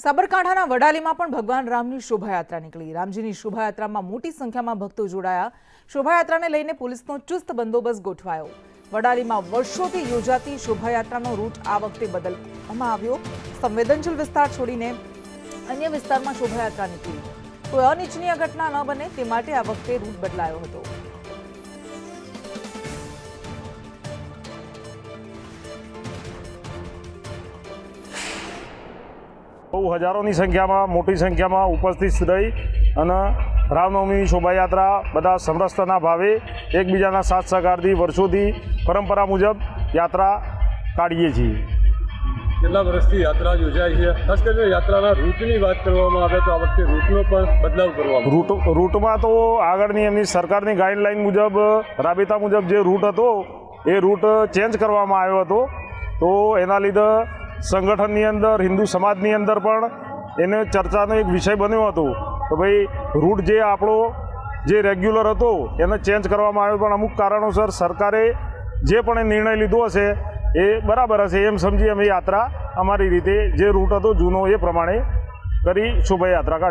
સાબરકાંઠાના વડાલીમાં પણ ભગવાન રામની શોભાયાત્રા નીકળી। રામજીની શોભાયાત્રામાં મોટી સંખ્યામાં ભક્તો જોડાયા। શોભાયાત્રાને લઈને પોલીસનો ચુસ્ત બંદોબસ્ત ગોઠવાયો। વડાલીમાં વર્ષોથી યોજાતી શોભાયાત્રાનો રૂટ આ વખતે બદલવામાં આવ્યો। સંવેદનશીલ વિસ્તાર છોડીને અન્ય વિસ્તારમાં શોભાયાત્રા નીકળી। કોઈ અનિચ્છનીય ઘટના ન બને તે માટે આ વખતે રૂટ બદલાયો હતો। हजारों संख्या में मोटी संख्या में उपस्थित रही અને રામનવમી શોભાયાત્રા બધા સમરસતાના ભાવે એકબીજાના સાથ સહકારથી વર્ષોથી પરંપરા મુજબ યાત્રા કાઢીએ છીએ। કેટલા વર્ષથી યાત્રા યોજાય છે? ખાસ કરીને યાત્રાના રૂટની વાત કરવામાં આવે તો આ વખતે રૂટનો પણ બદલાવ કરવામાં રૂટમાં તો આગળની એમની સરકારની ગાઈડલાઈન મુજબ રાબેતા મુજબ જે રૂટ હતો એ રૂટ ચેન્જ કરવામાં આવ્યો હતો। તો એના લીધે સંગઠનની અંદર હિન્દુ સમાજની અંદર પણ એને ચર્ચાનો એક વિષય બન્યો હતો તો ભાઈ રૂટ જે આપણો જે રેગ્યુલર હતો એને ચેન્જ કરવામાં આવ્યો, પણ અમુક કારણોસર સરકારે જે પણ એ નિર્ણય લીધો હશે એ બરાબર હશે એમ સમજી અમે યાત્રા અમારી રીતે જે રૂટ હતો જૂનો એ પ્રમાણે કરી શોભાયાત્રા કાઢી।